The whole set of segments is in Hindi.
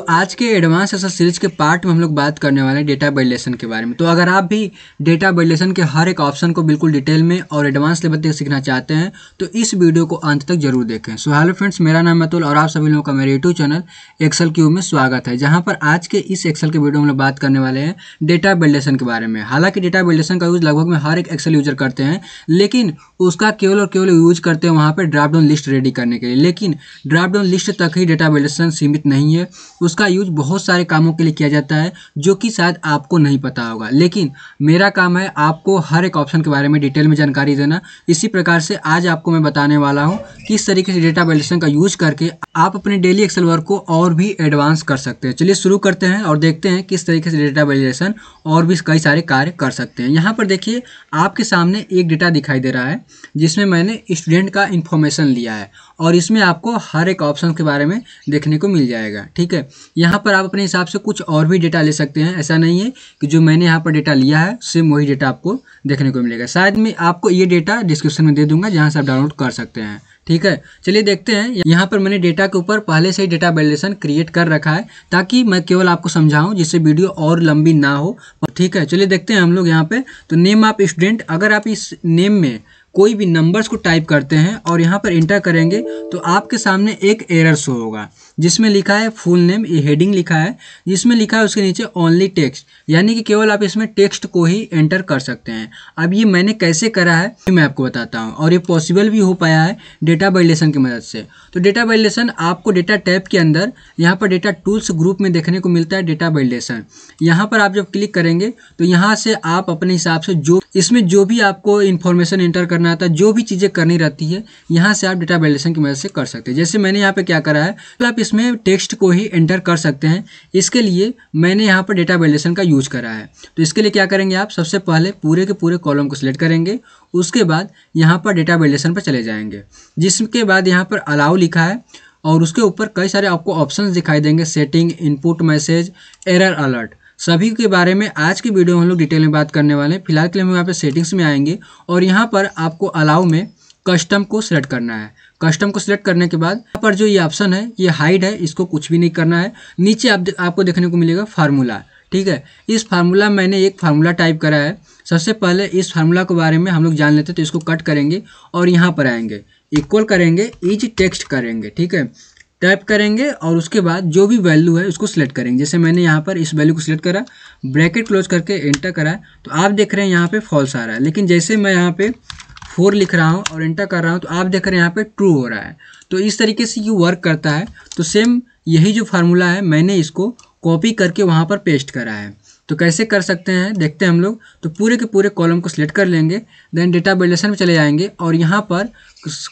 आज के एडवांस एक्सेल सीरीज के पार्ट में हम लोग बात करने वाले हैं डेटा वैलिडेशन के बारे में। तो अगर आप भी डेटा वैलिडेशन के हर एक ऑप्शन को बिल्कुल डिटेल में और एडवांस लेवल तक सीखना चाहते हैं तो इस वीडियो को अंत तक जरूर देखें। सो हेलो फ्रेंड्स, मेरा नाम अतुल और आप सभी लोगों का मेरे यूट्यूब चैनल एक्सेल क्यूब में स्वागत है, जहाँ पर आज के इस एक्सेल के वीडियो में हम लोग बात करने वाले हैं डेटा वैलिडेशन के बारे में। हालांकि डेटा वैलिडेशन का यूज लगभग में हर एक एक्सेल यूजर करते हैं, लेकिन उसका केवल और केवल यूज करते हैं वहाँ पर ड्रॉप डाउन लिस्ट रेडी करने के लिए। लेकिन ड्रॉप डाउन लिस्ट तक ही डेटा वैलिडेशन सीमित नहीं है, उसका यूज बहुत सारे कामों के लिए किया जाता है जो कि शायद आपको नहीं पता होगा। लेकिन मेरा काम है आपको हर एक ऑप्शन के बारे में डिटेल में जानकारी देना। इसी प्रकार से आज आपको मैं बताने वाला हूं किस तरीके से डेटा वैलिडेशन का यूज करके आप अपने डेली एक्सेल वर्क को और भी एडवांस कर सकते हैं। चलिए शुरू करते हैं और देखते हैं किस तरीके से डेटा वैलिडेशन और भी कई सारे कार्य कर सकते हैं। यहाँ पर देखिए आपके सामने एक डेटा दिखाई दे रहा है जिसमें मैंने स्टूडेंट का इंफॉर्मेशन लिया है और इसमें आपको हर एक ऑप्शन के बारे में देखने को मिल जाएगा। ठीक है, यहाँ पर आप अपने हिसाब से कुछ और भी डेटा ले सकते हैं। ऐसा नहीं है कि जो मैंने यहाँ पर डेटा लिया है सेम वही डेटा आपको देखने को मिलेगा। शायद मैं आपको ये डेटा डिस्क्रिप्शन में दे दूंगा जहाँ से आप डाउनलोड कर सकते हैं। ठीक है, चलिए देखते हैं। यहाँ पर मैंने डेटा के ऊपर पहले से ही डेटा वैलिडेशन क्रिएट कर रखा है ताकि मैं केवल आपको समझाऊं, जिससे वीडियो और लंबी ना हो। ठीक है, चलिए देखते हैं हम लोग यहाँ पे। तो नेम ऑफ स्टूडेंट, अगर आप इस नेम में कोई भी नंबर्स को टाइप करते हैं और यहाँ पर इंटर करेंगे तो आपके सामने एक एरर शो होगा जिसमें लिखा है फुल नेम, ये हेडिंग लिखा है, जिसमें लिखा है उसके नीचे ओनली टेक्स्ट, यानी कि केवल आप इसमें टेक्स्ट को ही एंटर कर सकते हैं। अब ये मैंने कैसे करा है मैं आपको बताता हूँ और ये पॉसिबल भी हो पाया है डेटा वैलिडेशन की मदद से। तो डेटा वैलिडेशन आपको डेटा टैब के अंदर यहाँ पर डेटा टूल्स ग्रुप में देखने को मिलता है डेटा वैलिडेशन। यहाँ पर आप जब क्लिक करेंगे तो यहाँ से आप अपने हिसाब से जो भी आपको इन्फॉर्मेशन एंटर करना आता है, जो भी चीज़ें करनी रहती है, यहाँ से आप डेटा वैलिडेशन की मदद से कर सकते हैं। जैसे मैंने यहाँ पे क्या करा है, तो आप इसमें टेक्स्ट को ही एंटर कर सकते हैं। इसके लिए मैंने यहाँ पर डेटा वैलिडेशन का यूज करा है। तो इसके लिए क्या करेंगे, आप सबसे पहले पूरे के पूरे कॉलम को सिलेक्ट करेंगे, उसके बाद यहाँ पर डेटा वैलिडेशन पर चले जाएंगे, जिसके बाद यहाँ पर अलाउ लिखा है और उसके ऊपर कई सारे आपको ऑप्शंस दिखाई देंगे, setting, input message, error alert. सभी के बारे में आज की वीडियो में हम लोग डिटेल में बात करने वाले हैं। फिलहाल के लिए हम यहाँ पे सेटिंग्स में आएंगे और यहाँ पर आपको अलाउ में कस्टम को सिलेक्ट करना है। कस्टम को सिलेक्ट करने के बाद यहाँ पर जो ये ऑप्शन है ये हाइड है, इसको कुछ भी नहीं करना है। नीचे आपको देखने को मिलेगा फार्मूला। ठीक है, इस फार्मूला मैंने एक फार्मूला टाइप करा है। सबसे पहले इस फार्मूला के बारे में हम लोग जान लेते हैं। तो इसको कट करेंगे और यहाँ पर आएंगे, इक्वल करेंगे, इज टेक्स्ट करेंगे। ठीक है, टाइप करेंगे और उसके बाद जो भी वैल्यू है उसको सिलेक्ट करेंगे। जैसे मैंने यहाँ पर इस वैल्यू को सिलेक्ट करा, ब्रैकेट क्लोज करके एंटर करा, तो आप देख रहे हैं यहाँ पे फॉल्स आ रहा है। लेकिन जैसे मैं यहाँ पे 4 लिख रहा हूँ और एंटर कर रहा हूँ तो आप देख रहे हैं यहाँ पे ट्रू हो रहा है। तो इस तरीके से ये वर्क करता है। तो सेम यही जो फार्मूला है मैंने इसको कॉपी करके वहाँ पर पेस्ट करा है। तो कैसे कर सकते हैं देखते हैं हम लोग। तो पूरे के पूरे कॉलम को सिलेक्ट कर लेंगे, देन डेटा वैलिडेशन में चले जाएंगे और यहाँ पर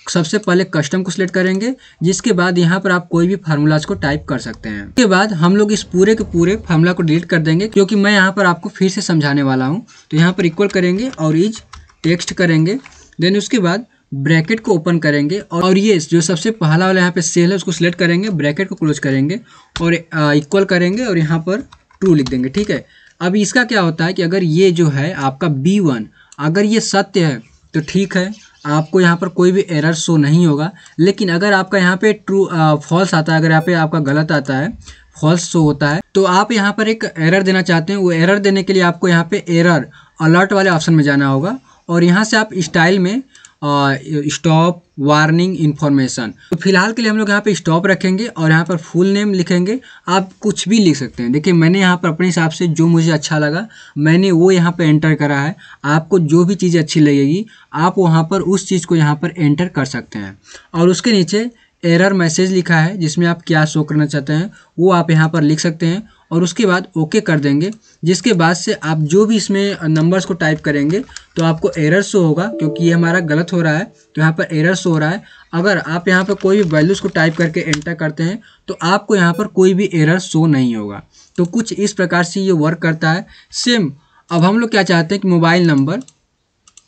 सबसे पहले कस्टम को सिलेक्ट करेंगे, जिसके बाद यहाँ पर आप कोई भी फार्मूलाज को टाइप कर सकते हैं। उसके बाद हम लोग इस पूरे के पूरे फार्मूला को डिलीट कर देंगे, क्योंकि मैं यहाँ पर आपको फिर से समझाने वाला हूँ। तो यहाँ पर इक्वल करेंगे और इज टेक्स्ट करेंगे, देन उसके बाद ब्रैकेट को ओपन करेंगे और ये जो सबसे पहला वाला यहाँ पे सेल है उसको सिलेक्ट करेंगे, ब्रैकेट को क्लोज करेंगे और इक्वल करेंगे और यहाँ पर ट्रू लिख देंगे। ठीक है, अब इसका क्या होता है कि अगर ये जो है आपका B1 अगर ये सत्य है तो ठीक है, आपको यहाँ पर कोई भी एरर शो नहीं होगा। लेकिन अगर आपका यहाँ पे ट्रू फॉल्स आता है, अगर यहाँ पे आपका गलत आता है, फॉल्स शो होता है, तो आप यहाँ पर एक एरर देना चाहते हैं। वो एरर देने के लिए आपको यहाँ पे एरर अलर्ट वाले ऑप्शन में जाना होगा और यहाँ से आप स्टाइल में स्टॉप, वार्निंग, इन्फॉर्मेशन। तो फिलहाल के लिए हम लोग यहाँ पे स्टॉप रखेंगे और यहाँ पर फुल नेम लिखेंगे। आप कुछ भी लिख सकते हैं। देखिए मैंने यहाँ पर अपने हिसाब से जो मुझे अच्छा लगा मैंने वो यहाँ पे एंटर करा है। आपको जो भी चीज़ अच्छी लगेगी आप वहाँ पर उस चीज़ को यहाँ पर एंटर कर सकते हैं। और उसके नीचे एरर मैसेज लिखा है जिसमें आप क्या शो करना चाहते हैं वो आप यहाँ पर लिख सकते हैं और उसके बाद ओके कर देंगे। जिसके बाद से आप जो भी इसमें नंबर्स को टाइप करेंगे तो आपको एरर शो होगा, क्योंकि ये हमारा गलत हो रहा है तो यहाँ पर एरर शो हो रहा है। अगर आप यहाँ पर कोई भी वैल्यूज़ को टाइप करके एंटर करते हैं तो आपको यहाँ पर कोई भी एरर शो नहीं होगा। तो कुछ इस प्रकार से ये वर्क करता है। सेम अब हम लोग क्या चाहते हैं कि मोबाइल नंबर,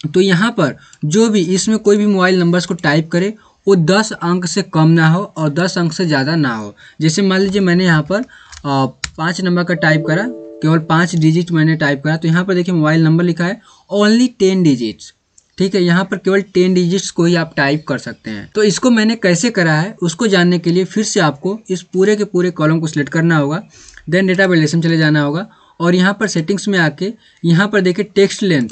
तो यहाँ पर जो भी इसमें कोई भी मोबाइल नंबर्स को टाइप करे वो 10 अंक से कम ना हो और 10 अंक से ज़्यादा ना हो। जैसे मान लीजिए मैंने यहाँ पर 5 नंबर का टाइप करा, केवल 5 डिजिट मैंने टाइप करा, तो यहाँ पर देखिए मोबाइल नंबर लिखा है ओनली 10 डिजिट्स। ठीक है, यहाँ पर केवल 10 डिजिट्स को ही आप टाइप कर सकते हैं। तो इसको मैंने कैसे करा है उसको जानने के लिए फिर से आपको इस पूरे के पूरे कॉलम को सिलेक्ट करना होगा, देन डेटा वैल्यूएशन चले जाना होगा और यहाँ पर सेटिंग्स में आके यहाँ पर देखिए टेक्स्ट लेंथ,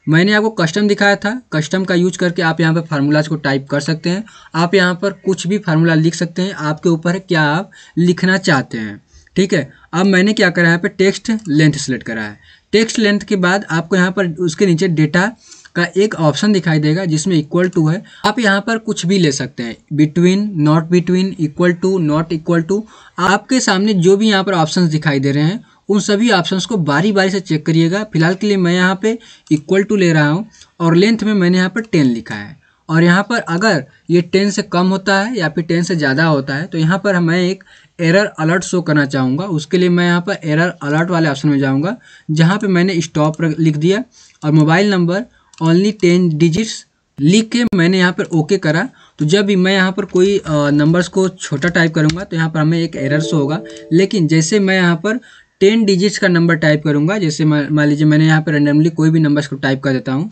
मैंने आपको कस्टम दिखाया था, कस्टम का यूज करके आप यहाँ पर फार्मूलाज को टाइप कर सकते हैं। आप यहाँ पर कुछ भी फार्मूला लिख सकते हैं, आपके ऊपर है क्या आप लिखना चाहते हैं। ठीक है, अब मैंने क्या करा है यहाँ पे टेक्स्ट लेंथ सेलेक्ट करा है। टेक्स्ट लेंथ के बाद आपको यहाँ पर उसके नीचे डेटा का एक ऑप्शन दिखाई देगा जिसमें इक्वल टू है। आप यहाँ पर कुछ भी ले सकते हैं, between, not between, equal to, not equal to. आपके सामने जो भी यहाँ पर ऑप्शंस दिखाई दे रहे हैं उन सभी ऑप्शंस को बारी बारी से चेक करिएगा। फिलहाल के लिए मैं यहाँ पे इक्वल टू ले रहा हूँ और लेंथ में मैंने यहाँ पर 10 लिखा है। और यहाँ पर अगर ये 10 से कम होता है या फिर 10 से ज़्यादा होता है तो यहाँ पर मैं एक एरर अलर्ट शो करना चाहूँगा। उसके लिए मैं यहाँ पर एरर अलर्ट वाले ऑप्शन में जाऊँगा जहाँ पे मैंने स्टॉप लिख दिया और मोबाइल नंबर ओनली 10 डिजिट्स लिख के मैंने यहाँ पर ओके करा। तो जब भी मैं यहाँ पर कोई नंबर्स को छोटा टाइप करूँगा तो यहाँ पर हमें एक एरर शो होगा। लेकिन जैसे मैं यहाँ पर 10 डिजिट्स का नंबर टाइप करूँगा, जैसे मान लीजिए मैंने यहाँ पर रैंडमली कोई भी नंबर्स को टाइप कर देता हूँ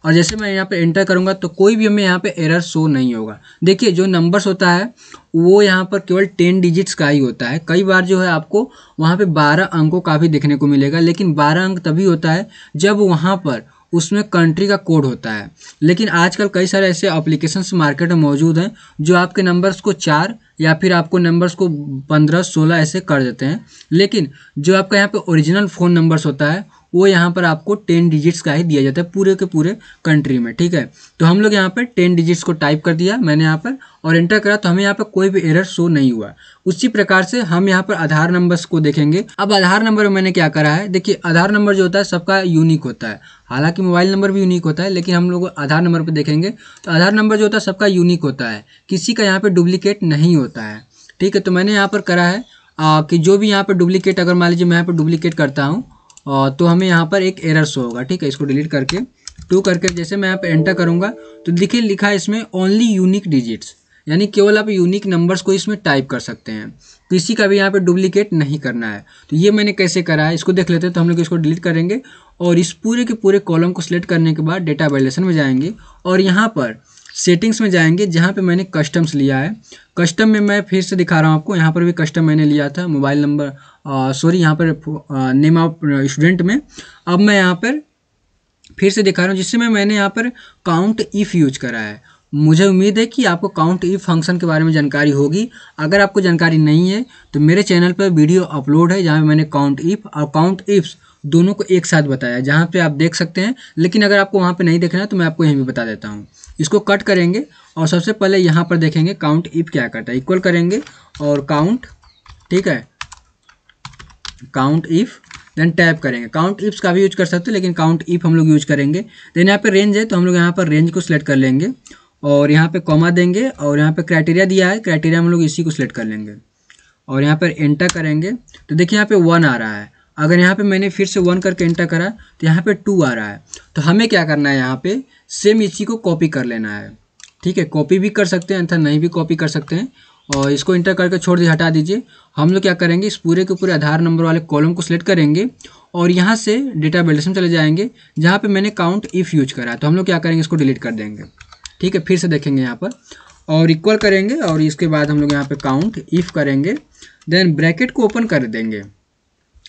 और जैसे मैं यहाँ पे एंटर करूँगा तो कोई भी हमें यहाँ पे एरर शो नहीं होगा। देखिए जो नंबर्स होता है वो यहाँ पर केवल 10 डिजिट्स का ही होता है। कई बार जो है आपको वहाँ पे 12 अंकों का भी देखने को मिलेगा, लेकिन 12 अंक तभी होता है जब वहाँ पर उसमें कंट्री का कोड होता है। लेकिन आजकल कई सारे ऐसे एप्लीकेशंस मार्केट में मौजूद हैं जो आपके नंबर्स को 4 या फिर आपको नंबर्स को 15-16 ऐसे कर देते हैं। लेकिन जो आपका यहाँ पे ओरिजिनल फ़ोन नंबर्स होता है वो यहाँ पर आपको 10 डिजिट्स का ही दिया जाता है पूरे के पूरे कंट्री में। ठीक है, तो हम लोग यहाँ पर 10 डिजिट्स को टाइप कर दिया मैंने यहाँ पर और एंटर करा तो हमें यहाँ पर कोई भी एरर शो नहीं हुआ। उसी प्रकार से हम यहाँ पर आधार नंबर्स को देखेंगे। अब आधार नंबर में मैंने क्या करा है, देखिए आधार नंबर जो होता है सबका यूनिक होता है, हालांकि मोबाइल नंबर भी यूनिक होता है, लेकिन हम लोग आधार नंबर पर देखेंगे तो आधार नंबर जो होता है सबका यूनिक होता है, किसी का यहाँ पर डुप्लीकेट नहीं होता है। ठीक है, तो मैंने यहाँ पर करा है कि जो भी यहाँ पर डुप्लीकेट, अगर मान लीजिए मैं यहाँ पर डुप्लीकेट करता हूँ तो हमें यहाँ पर एक एरर शो होगा। ठीक है, इसको डिलीट करके 2 करके जैसे मैं यहाँ पे एंटर करूँगा तो देखिए लिखा है इसमें ओनली यूनिक डिजिट्स, यानी केवल आप यूनिक नंबर्स को इसमें टाइप कर सकते हैं, किसी का भी यहाँ पे डुप्लीकेट नहीं करना है। तो ये मैंने कैसे करा है इसको देख लेते हैं। तो हम लोग इसको डिलीट करेंगे और इस पूरे के पूरे कॉलम को सिलेक्ट करने के बाद डेटा वैल्यूएशन में जाएंगे और यहाँ पर सेटिंग्स में जाएंगे जहाँ पे मैंने कस्टम्स लिया है। कस्टम में मैं फिर से दिखा रहा हूँ आपको, यहाँ पर भी कस्टम मैंने लिया था मोबाइल नंबर यहाँ पर नेम ऑफ स्टूडेंट में। अब मैं यहाँ पर फिर से दिखा रहा हूँ जिससे मैंने यहाँ पर काउंट इफ़ यूज करा है। मुझे उम्मीद है कि आपको काउंट इफ फंक्शन के बारे में जानकारी होगी। अगर आपको जानकारी नहीं है तो मेरे चैनल पर वीडियो अपलोड है जहाँ मैंने काउंट इफ और काउंट इफ्स दोनों को एक साथ बताया, जहाँ पे आप देख सकते हैं। लेकिन अगर आपको वहाँ पे नहीं देखना है तो मैं आपको यहीं भी बता देता हूँ। इसको कट करेंगे और सबसे पहले यहाँ पर देखेंगे काउंट इफ क्या करता है। इक्वल करेंगे और काउंट, ठीक है, काउंट इफ, देन टैप करेंगे। काउंट इफ्स का भी यूज कर सकते हैं लेकिन काउंट इफ हम लोग यूज करेंगे। देन यहाँ पे रेंज है तो हम लोग यहाँ पर रेंज को सिलेक्ट कर लेंगे और यहाँ पे कॉमा देंगे और यहाँ पे क्राइटेरिया दिया है, क्राइटेरिया हम लोग इसी को सिलेक्ट कर लेंगे और यहाँ पर एंटर करेंगे तो देखिए यहाँ पे 1 आ रहा है। अगर यहाँ पे मैंने फिर से 1 करके एंटर करा तो यहाँ पे 2 आ रहा है। तो हमें क्या करना है, यहाँ पे सेम इसी को कॉपी कर लेना है। ठीक है, कॉपी भी कर सकते हैं अन्यथा नहीं भी कॉपी कर सकते हैं और इसको एंटर करके छोड़ दीजिए, हटा दीजिए। हम लोग क्या करेंगे, इस पूरे के पूरे आधार नंबर वाले कॉलम को सिलेक्ट करेंगे और यहाँ से डेटा वैल्यूएशन चले जाएंगे जहाँ पे मैंने काउंट इफ यूज करा है। तो हम लोग क्या करेंगे, इसको डिलीट कर देंगे। ठीक है, फिर से देखेंगे यहाँ पर और इक्वल करेंगे और इसके बाद हम लोग यहाँ पे काउंट इफ करेंगे, देन ब्रैकेट को ओपन कर देंगे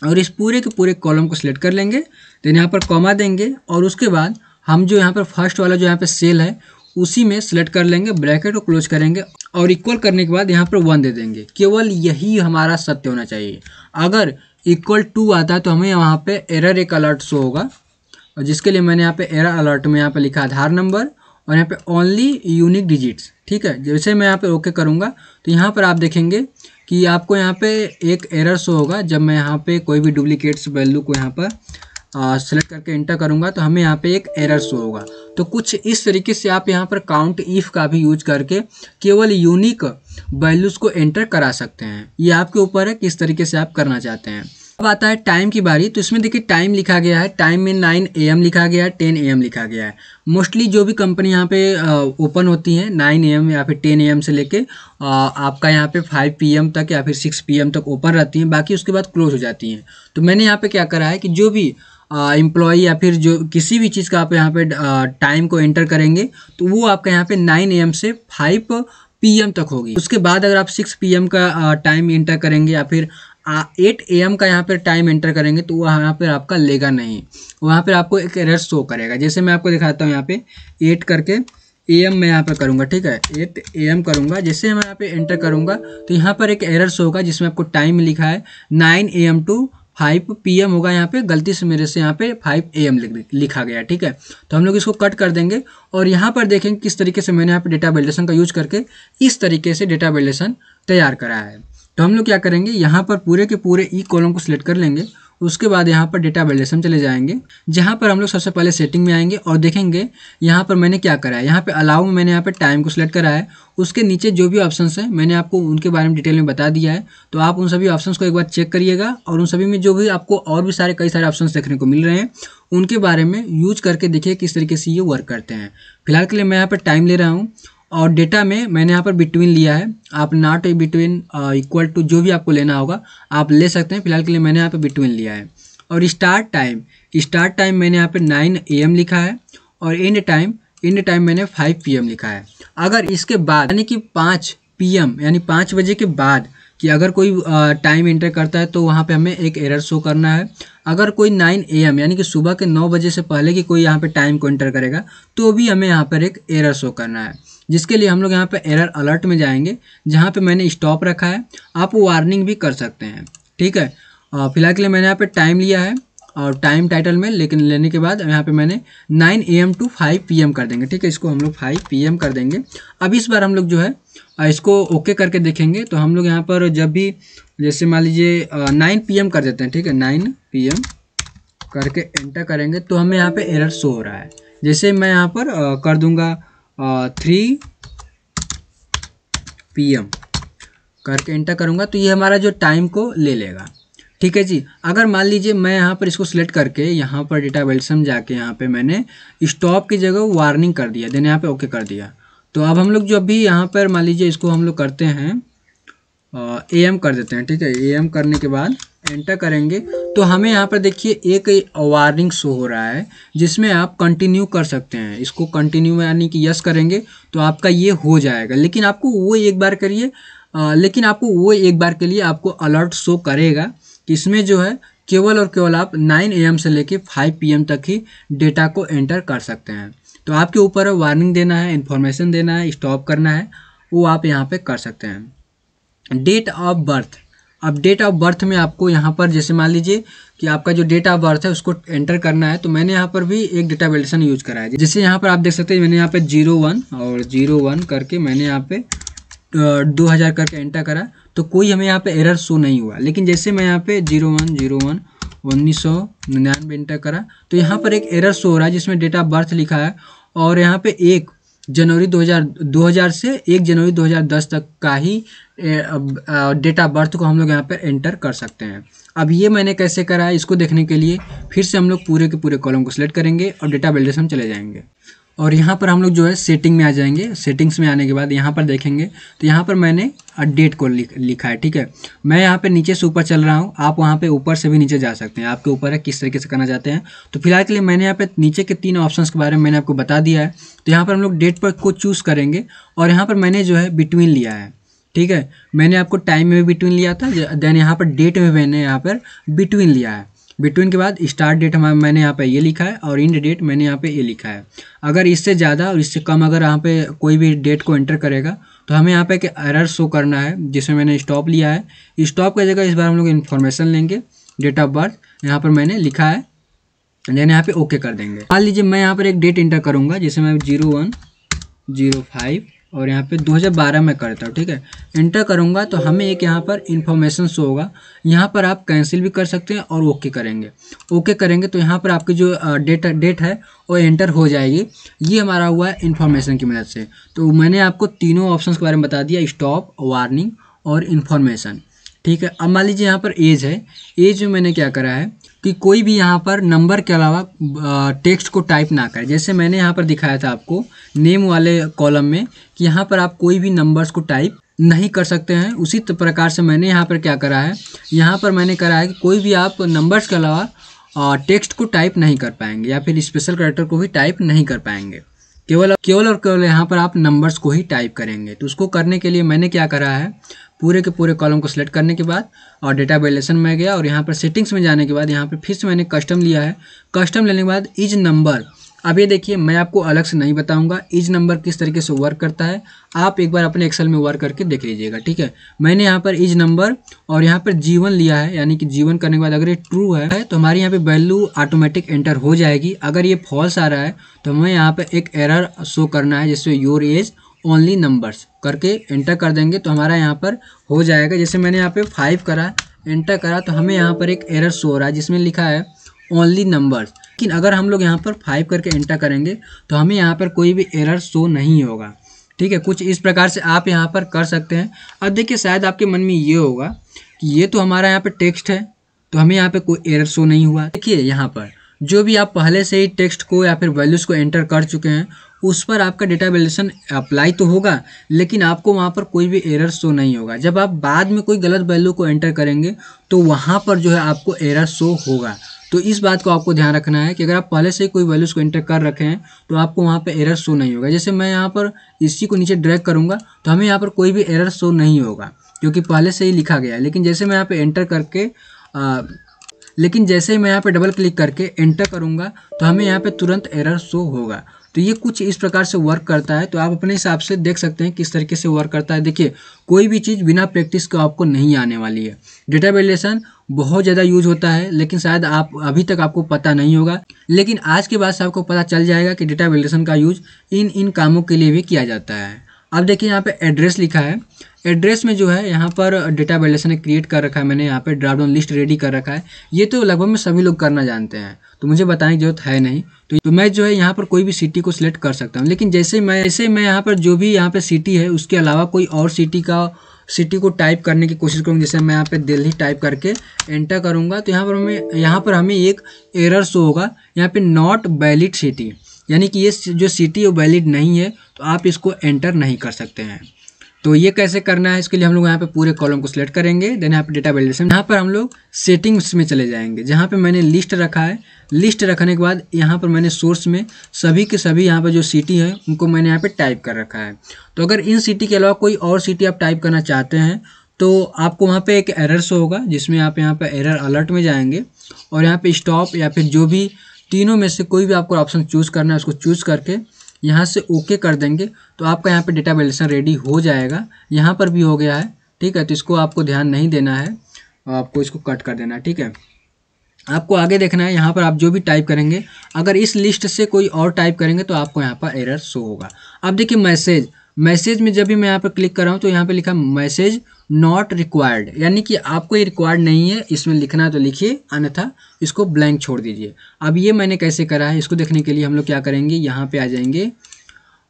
और इस पूरे के पूरे कॉलम को सिलेक्ट कर लेंगे। देन यहाँ पर कॉमा देंगे और उसके बाद हम जो यहाँ पर फर्स्ट वाला जो यहाँ पे सेल है उसी में सिलेक्ट कर लेंगे, ब्रैकेट को क्लोज करेंगे और इक्वल करने के बाद यहाँ पर 1 दे देंगे। केवल यही हमारा सत्य होना चाहिए। अगर इक्वल टू आता है तो हमें वहाँ पे एरर एक अलर्ट शो होगा और जिसके लिए मैंने यहाँ पे एरर अलर्ट में यहाँ पे लिखा आधार नंबर और यहाँ पे ओनली यूनिक डिजिट्स। ठीक है, जैसे मैं यहाँ पे ओके करूँगा तो यहाँ पर आप देखेंगे कि आपको यहाँ पे एक एरर शो होगा। जब मैं यहाँ पे कोई भी डुप्लीकेट्स वैल्यू को यहाँ पर सेलेक्ट करके एंटर करूँगा तो हमें यहाँ पे एक एरर शो होगा। तो कुछ इस तरीके से आप यहाँ पर काउंट इफ का भी यूज करके केवल यूनिक वैल्यूज़ को एंटर करा सकते हैं। ये आपके ऊपर है किस तरीके से आप करना चाहते हैं। अब आता है टाइम की बारी। तो इसमें देखिए टाइम लिखा गया है, टाइम में 9 AM लिखा गया है, 10 AM लिखा गया है। मोस्टली जो भी कंपनी यहाँ पे ओपन होती है 9 AM या फिर 10 AM से लेके आपका यहाँ पे 5 PM तक या फिर 6 PM तक ओपन रहती हैं, बाकी उसके बाद क्लोज हो जाती हैं। तो मैंने यहाँ पे क्या करा है कि जो भी एम्प्लॉय या फिर जो किसी भी चीज़ का आप यहाँ पे टाइम को एंटर करेंगे तो वो आपका यहाँ पे 9 AM से 5 PM तक होगी। उसके बाद अगर आप 6 PM का टाइम एंटर करेंगे या फिर 8 AM का यहाँ पर टाइम एंटर करेंगे तो वहाँ पर आपका लेगा नहीं, वहाँ पर आपको एक एरर शो करेगा। जैसे मैं आपको दिखाता हूँ यहाँ पे 8 करके AM मैं यहाँ पर करूँगा, ठीक है 8 AM करूँगा। जैसे मैं यहाँ पे एंटर करूँगा तो यहाँ पर एक एरर शो होगा जिसमें आपको टाइम लिखा है 9 AM to 5 PM होगा। यहाँ पे गलती से मेरे से यहाँ पे 5 AM लिखा गया, ठीक है। तो हम लोग इसको कट कर देंगे और यहाँ पर देखेंगे किस तरीके से मैंने यहाँ पे डेटा वैलिडेशन का यूज करके इस तरीके से डेटा वैलिडेशन तैयार करा है। तो हम लोग क्या करेंगे, यहाँ पर पूरे के पूरे ई कॉलम को सिलेक्ट कर लेंगे। उसके बाद यहाँ पर डेटा वैलिडेशन चले जाएंगे, जहाँ पर हम लोग सबसे पहले सेटिंग में आएंगे और देखेंगे यहाँ पर मैंने क्या करा है। यहाँ पे अलाउ में मैंने यहाँ पे टाइम को सिलेक्ट करा है। उसके नीचे जो भी ऑप्शंस हैं मैंने आपको उनके बारे में डिटेल में बता दिया है, तो आप उन सभी ऑप्शंस को एक बार चेक करिएगा और उन सभी में जो भी आपको और भी कई सारे ऑप्शंस देखने को मिल रहे हैं उनके बारे में यूज करके देखिए किस तरीके से ये वर्क करते हैं। फिलहाल के लिए मैं यहाँ पर टाइम ले रहा हूँ और डेटा में मैंने यहाँ पर बिटवीन लिया है। आप नॉट बिटवीन इक्वल टू जो भी आपको लेना होगा आप ले सकते हैं। फिलहाल के लिए मैंने यहाँ पर बिटवीन लिया है। और स्टार्ट टाइम मैंने यहाँ पे 9 AM लिखा है और एंड टाइम मैंने 5 PM लिखा है। अगर इसके बाद यानी कि 5 PM यानी 5 बजे के बाद कि अगर कोई टाइम एंटर करता है तो वहाँ पे हमें एक एरर शो करना है। अगर कोई 9 AM यानी कि सुबह के 9 बजे से पहले कि कोई यहाँ पे टाइम को एंटर करेगा तो भी हमें यहाँ पर एक एरर शो करना है, जिसके लिए हम लोग यहाँ पे एरर अलर्ट में जाएंगे, जहाँ पे मैंने स्टॉप रखा है। आप वार्निंग भी कर सकते हैं, ठीक है। फिलहाल के लिए मैंने यहाँ पे टाइम लिया है और टाइम टाइटल में, लेकिन लेने के बाद यहाँ पे मैंने 9 AM to 5 PM कर देंगे, ठीक है। इसको हम लोग 5 PM कर देंगे। अब इस बार हम लोग जो है इसको ओके करके देखेंगे तो हम लोग यहाँ पर जब भी जैसे मान लीजिए 9 PM कर देते हैं, ठीक है 9 PM करके एंटर करेंगे तो हमें यहाँ पे एरर शो हो रहा है। जैसे मैं यहाँ पर कर दूंगा 3 PM करके एंटर करूँगा तो ये हमारा जो टाइम को ले लेगा, ठीक है जी। अगर मान लीजिए मैं यहाँ पर इसको सिलेक्ट करके यहाँ पर डेटा वैलिडेशन जाके यहाँ पे मैंने स्टॉप की जगह वार्निंग कर दिया, देन यहाँ पे ओके कर दिया। तो अब हम लोग जो अभी यहाँ पर मान लीजिए इसको हम लोग करते हैं AM कर देते हैं, ठीक है। AM करने के बाद एंटर करेंगे तो हमें यहाँ पर देखिए एक वार्निंग शो हो रहा है जिसमें आप कंटिन्यू कर सकते हैं। इसको कंटिन्यू यानी कि यस करेंगे तो आपका ये हो जाएगा, लेकिन आपको वो एक बार करिए, लेकिन आपको वो एक बार के लिए आपको अलर्ट शो करेगा कि इसमें जो है केवल और केवल आप 9 AM से लेके 5 PM तक ही डेटा को एंटर कर सकते हैं। तो आपके ऊपर वार्निंग देना है, इन्फॉर्मेशन देना है, स्टॉप करना है, वो आप यहाँ पे कर सकते हैं। डेट ऑफ बर्थ, अब डेट ऑफ बर्थ में आपको यहाँ पर जैसे मान लीजिए कि आपका जो डेट ऑफ बर्थ है उसको एंटर करना है, तो मैंने यहाँ पर भी एक डेटा वैलिडेशन यूज करा है। जैसे यहाँ पर आप देख सकते हैं मैंने यहाँ पे 01 और 01 करके मैंने यहाँ पे 2000 करके एंटर करा तो कोई हमें यहाँ पे एरर शो नहीं हुआ। लेकिन जैसे मैं यहाँ पे 01 1999 एंटर करा तो यहाँ पर एक एरर शो हो रहा है जिसमें डेट ऑफ बर्थ लिखा है और यहाँ पे 1 जनवरी 2000 से 1 जनवरी 2010 तक का ही डेट ऑफ बर्थ को हम लोग यहाँ पर एंटर कर सकते हैं। अब ये मैंने कैसे करा है इसको देखने के लिए फिर से हम लोग पूरे के पूरे कॉलम को सिलेक्ट करेंगे और डेटा वैलिडेशन चले जाएंगे और यहाँ पर हम लोग जो है सेटिंग में आ जाएंगे। सेटिंग्स में आने के बाद यहाँ पर देखेंगे तो यहाँ पर मैंने डेट को लिखा है, ठीक है। मैं यहाँ पे नीचे से ऊपर चल रहा हूँ, आप वहाँ पे ऊपर से भी नीचे जा सकते हैं, आपके ऊपर है किस तरीके से करना चाहते हैं। तो फिलहाल के लिए मैंने यहाँ पे नीचे के 3 ऑप्शंस के बारे में मैंने आपको बता दिया है। तो यहाँ पर हम लोग डेट पर को चूज़ करेंगे और यहाँ पर मैंने जो है बिटवीन लिया है, ठीक है। मैंने आपको टाइम में भी बिटवीन लिया था, देन यहाँ पर डेट में मैंने यहाँ पर बिटवीन लिया है। बिटवीन के बाद स्टार्ट डेट मैंने यहाँ पे ये लिखा है और एंड डेट मैंने यहाँ पे ये लिखा है। अगर इससे ज़्यादा और इससे कम अगर यहाँ पे कोई भी डेट को एंटर करेगा तो हमें यहाँ पे एक एरर शो करना है जिसमें मैंने स्टॉप लिया है। स्टॉप की जगह इस बार हम लोग इन्फॉर्मेशन लेंगे, डेट ऑफ बर्थ यहाँ पर मैंने लिखा है, देन यहाँ पे ओके कर देंगे। मान लीजिए मैं यहाँ पर एक डेट एंटर करूँगा, जैसे मैं 01/05 और यहाँ पे 2012 में करता हूँ, ठीक है। एंटर करूँगा तो हमें एक यहाँ पर इन्फॉर्मेशन शो होगा। यहाँ पर आप कैंसिल भी कर सकते हैं और ओके करेंगे। ओके करेंगे तो यहाँ पर आपकी जो डेट है वो एंटर हो जाएगी। ये हमारा हुआ है इन्फॉर्मेशन की मदद से। तो मैंने आपको तीनों ऑप्शंस के बारे में बता दिया, स्टॉप, वार्निंग और इन्फॉर्मेशन, ठीक है। अब मान लीजिए यहाँ पर एज है, एज में मैंने क्या करा है कि कोई भी यहाँ पर नंबर के अलावा टेक्स्ट को टाइप ना करें। जैसे मैंने यहाँ पर दिखाया था आपको नेम वाले कॉलम में कि यहाँ पर आप कोई भी नंबर्स को टाइप नहीं कर सकते हैं, उसी प्रकार से मैंने यहाँ पर क्या करा है, यहाँ पर मैंने करा है कि कोई भी आप नंबर्स के अलावा टेक्स्ट को टाइप नहीं कर पाएंगे या फिर स्पेशल कैरेक्टर को भी टाइप नहीं कर पाएंगे। केवल और केवल यहाँ पर आप नंबर्स को ही टाइप करेंगे। तो उसको करने के लिए मैंने क्या करा है, पूरे के पूरे कॉलम को सिलेक्ट करने के बाद और डेटा वैल्यूएशन में गया और यहाँ पर सेटिंग्स में जाने के बाद यहाँ पर फिर से मैंने कस्टम लिया है। कस्टम लेने के बाद इज नंबर, अब ये देखिए मैं आपको अलग से नहीं बताऊंगा इज नंबर किस तरीके से वर्क करता है, आप एक बार अपने एक्सेल में वर्क करके देख लीजिएगा, ठीक है। मैंने यहाँ पर इज नंबर और यहाँ पर जीवन लिया है, यानी कि जीवन करने के बाद अगर ये ट्रू है तो हमारी यहाँ पे वैल्यू ऑटोमेटिक एंटर हो जाएगी। अगर ये फॉल्स आ रहा है तो हमें यहाँ पे एक एरर शो करना है, जिसमें योर एज ओनली नंबर्स करके एंटर कर देंगे तो हमारा यहाँ पर हो जाएगा। जैसे मैंने यहाँ पे 5 करा, एंटर करा, तो हमें यहाँ पर एक एरर शो हो रहा है जिसमें लिखा है ओनली नंबर्स। लेकिन अगर हम लोग यहाँ पर 5 करके एंटर करेंगे तो हमें यहाँ पर कोई भी एरर शो नहीं होगा, ठीक है। कुछ इस प्रकार से आप यहाँ पर कर सकते हैं। अब देखिए शायद आपके मन में ये होगा कि ये तो हमारा यहाँ पर टेक्स्ट है तो हमें यहाँ पे कोई एरर शो नहीं हुआ। देखिए यहाँ पर जो भी आप पहले से ही टेक्स्ट को या फिर वैल्यूज़ को एंटर कर चुके हैं उस पर आपका डेटा वैल्यूएशन अप्लाई तो होगा, लेकिन आपको वहाँ पर कोई भी एरर शो नहीं होगा। जब आप बाद में कोई गलत वैल्यू को एंटर करेंगे तो वहाँ पर जो है आपको एरर शो होगा। तो इस बात को आपको ध्यान रखना है कि अगर आप पहले से ही कोई वैल्यूज़ को एंटर कर रखे हैं तो आपको वहाँ पे एरर शो नहीं होगा। जैसे मैं यहाँ पर इसी को नीचे ड्रैग करूँगा तो हमें यहाँ पर कोई भी एरर शो नहीं होगा क्योंकि पहले से ही लिखा गया है। लेकिन जैसे मैं यहाँ पे एंटर करके जैसे ही मैं यहाँ पे डबल क्लिक करके एंटर करूँगा तो हमें यहाँ पे तुरंत एरर शो होगा। तो ये कुछ इस प्रकार से वर्क करता है। तो आप अपने हिसाब से देख सकते हैं किस तरीके से वर्क करता है। देखिए कोई भी चीज़ बिना प्रैक्टिस के आपको नहीं आने वाली है। डेटा वैल्यूएशन बहुत ज़्यादा यूज होता है, लेकिन शायद आप अभी तक आपको पता नहीं होगा, लेकिन आज के बाद से आपको पता चल जाएगा कि डेटा वैल्यूएशन का यूज इन कामों के लिए भी किया जाता है। अब देखिए यहाँ पे एड्रेस लिखा है। एड्रेस में जो है यहाँ पर डेटा वैल्यूएशन ने क्रिएट कर रखा है, मैंने यहाँ पे ड्रॉप डाउन लिस्ट रेडी कर रखा है। ये तो लगभग में सभी लोग करना जानते हैं तो मुझे बताने की जरूरत है नहीं। तो मैं जो है यहाँ पर कोई भी सिटी को सिलेक्ट कर सकता हूँ, लेकिन जैसे मैं यहाँ पर जो भी यहाँ पे सिटी है उसके अलावा कोई और सिटी को टाइप करने की कोशिश करूँगा। जैसे मैं यहाँ पे दिल्ली टाइप करके एंटर करूँगा तो यहाँ पर हमें एक एरर शो होगा, यहाँ पे नॉट वैलिड सिटी, यानी कि ये जो सिटी है वो वैलिड नहीं है, तो आप इसको एंटर नहीं कर सकते हैं। तो ये कैसे करना है, इसके लिए हम लोग यहाँ पे पूरे कॉलम को सिलेक्ट करेंगे। देन यहाँ पे डेटा वैल्यूएशन, यहाँ पर हम लोग सेटिंग्स में चले जाएंगे जहाँ पे मैंने लिस्ट रखा है। लिस्ट रखने के बाद यहाँ पर मैंने सोर्स में सभी के सभी यहाँ पर जो सिटी है उनको मैंने यहाँ पे टाइप कर रखा है। तो अगर इन सिटी के अलावा कोई और सिटी आप टाइप करना चाहते हैं तो आपको वहाँ पे एक एरर शो होगा, जिसमें आप यहाँ पे एरर अलर्ट में जाएंगे और यहाँ पे स्टॉप या फिर जो भी तीनों में से कोई भी आपको ऑप्शन चूज़ करना है उसको चूज़ करके यहाँ से ओके कर देंगे तो आपका यहाँ पे डेटा वैल्यूएशन रेडी हो जाएगा। यहाँ पर भी हो गया है, ठीक है। तो इसको आपको ध्यान नहीं देना है, आपको इसको कट कर देना है, ठीक है। आपको आगे देखना है, यहाँ पर आप जो भी टाइप करेंगे अगर इस लिस्ट से कोई और टाइप करेंगे तो आपको यहाँ पर एरर शो होगा। अब देखिए मैसेज में जब भी मैं यहाँ पर क्लिक कर रहा हूँ तो यहाँ पे लिखा मैसेज नॉट रिक्वायर्ड, यानी कि आपको ये रिक्वायर्ड नहीं है, इसमें लिखना है तो लिखिए, अन्यथा इसको ब्लैंक छोड़ दीजिए। अब ये मैंने कैसे करा है इसको देखने के लिए हम लोग क्या करेंगे, यहाँ पे आ जाएंगे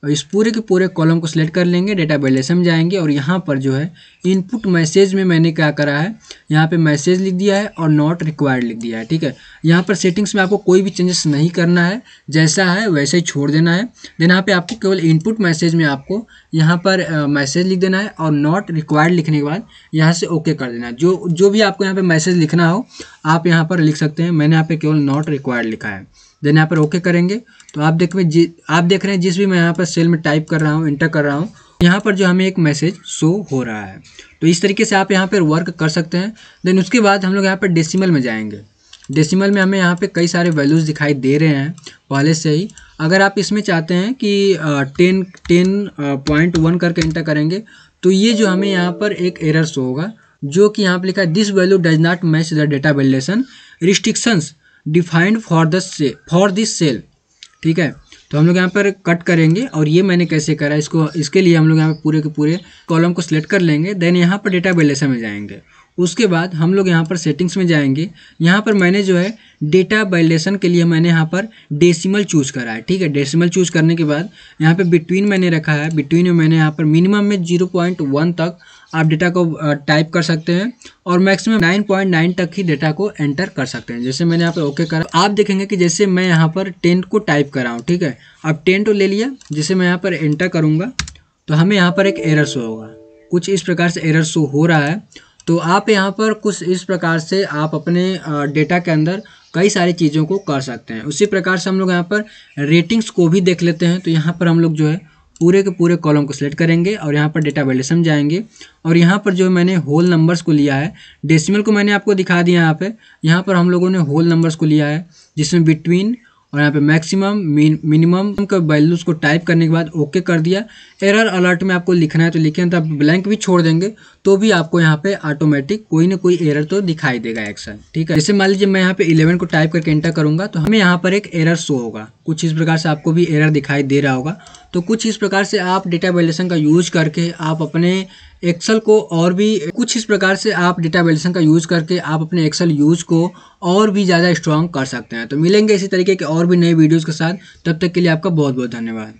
और इस पूरे के पूरे कॉलम को सिलेक्ट कर लेंगे, डेटा वैल्यूएशन में जाएंगे और यहाँ पर जो है इनपुट मैसेज में मैंने क्या करा है, यहाँ पे मैसेज लिख दिया है और नॉट रिक्वायर्ड लिख दिया है, ठीक है। यहाँ पर सेटिंग्स में आपको कोई भी चेंजेस नहीं करना है, जैसा है वैसे ही छोड़ देना है। देन यहाँ पे आपको केवल इनपुट मैसेज में आपको यहाँ पर मैसेज लिख देना है और नॉट रिक्वायर्ड लिखने के बाद यहाँ से ओके कर देना है। जो भी आपको यहाँ पे मैसेज लिखना हो आप यहाँ पर लिख सकते हैं, मैंने यहाँ पे केवल नॉट रिक्वायर्ड लिखा है। देन यहाँ पर ओके करेंगे तो आप देख रहे हैं जिस भी मैं यहाँ पर सेल में टाइप कर रहा हूँ, एंटर कर रहा हूँ, यहाँ पर जो हमें एक मैसेज शो हो रहा है। तो इस तरीके से आप यहाँ पर वर्क कर सकते हैं। देन उसके बाद हम लोग यहाँ पर डेसिमल में जाएंगे। डेसिमल में हमें यहाँ पे कई सारे वैल्यूज़ दिखाई दे रहे हैं पहले से ही। अगर आप इसमें चाहते हैं कि 10.1 करके एंटर करेंगे तो ये जो हमें यहाँ पर एक एरर शो होगा, जो कि यहाँ पर लिखा है this value does not match the data valuation restrictions defined for this cell, ठीक है। तो हम लोग यहाँ पर कट करेंगे और ये मैंने कैसे करा इसके लिए हम लोग यहाँ पर पूरे के पूरे कॉलम को सिलेक्ट कर लेंगे। देन यहाँ पर डेटा वैल्यूएशन में जाएंगे। उसके बाद हम लोग यहाँ पर सेटिंग्स में जाएंगे। यहाँ पर मैंने जो है डेटा वैल्यूएशन के लिए मैंने यहाँ पर डेसिमल चूज़ करा है, ठीक है। डेसिमल चूज़ करने के बाद यहाँ पे बिटवीन मैंने रखा है। बिटवीन में मैंने यहाँ पर मिनिमम में 0.1 तक आप डेटा को टाइप कर सकते हैं और मैक्सिमम 9.9 तक ही डेटा को एंटर कर सकते हैं। जैसे मैंने यहाँ पर ओके करा, आप देखेंगे कि जैसे मैं यहाँ पर 10 को टाइप कर रहा हूँ, ठीक है। अब 10 तो ले लिया, जैसे मैं यहाँ पर एंटर करूँगा तो हमें यहाँ पर एक एरर शो होगा। कुछ इस प्रकार से एरर शो हो रहा है। तो आप यहाँ पर कुछ इस प्रकार से आप अपने डेटा के अंदर कई सारी चीज़ों को कर सकते हैं। उसी प्रकार से हम लोग यहाँ पर रेटिंग्स को भी देख लेते हैं। तो यहाँ पर हम लोग जो है पूरे के पूरे कॉलम को सिलेक्ट करेंगे और यहाँ पर डेटा वैल्यूएशन जाएंगे और यहाँ पर जो मैंने होल नंबर्स को लिया है, डेसिमल को मैंने आपको दिखा दिया यहाँ पर हम लोगों ने होल नंबर्स को लिया है जिसमें बिटवीन और यहाँ पे मैक्सिमम मिनिमम का वैल्यूज को टाइप करने के बाद ओके कर दिया। एरर अलर्ट में आपको लिखना है तो लिखें, तो आप ब्लैंक भी छोड़ देंगे तो भी आपको यहाँ पे ऑटोमेटिक कोई ना कोई एरर तो दिखाई देगा एक्शन। ठीक है, जैसे मान लीजिए मैं यहाँ पे 11 को टाइप करके एंटर करूंगा तो हमें यहाँ पर एक एरर शो होगा। कुछ इस प्रकार से आपको भी एरर दिखाई दे रहा होगा। तो कुछ इस प्रकार से आप डेटा वैल्यूएशन का यूज करके आप अपने एक्सेल को और भी कुछ इस प्रकार से आप डेटा वैल्यूएशन का यूज करके आप अपने एक्सेल यूज को और भी ज़्यादा स्ट्रॉन्ग कर सकते हैं। तो मिलेंगे इसी तरीके के और भी नए वीडियोज़ के साथ, तब तक के लिए आपका बहुत बहुत धन्यवाद।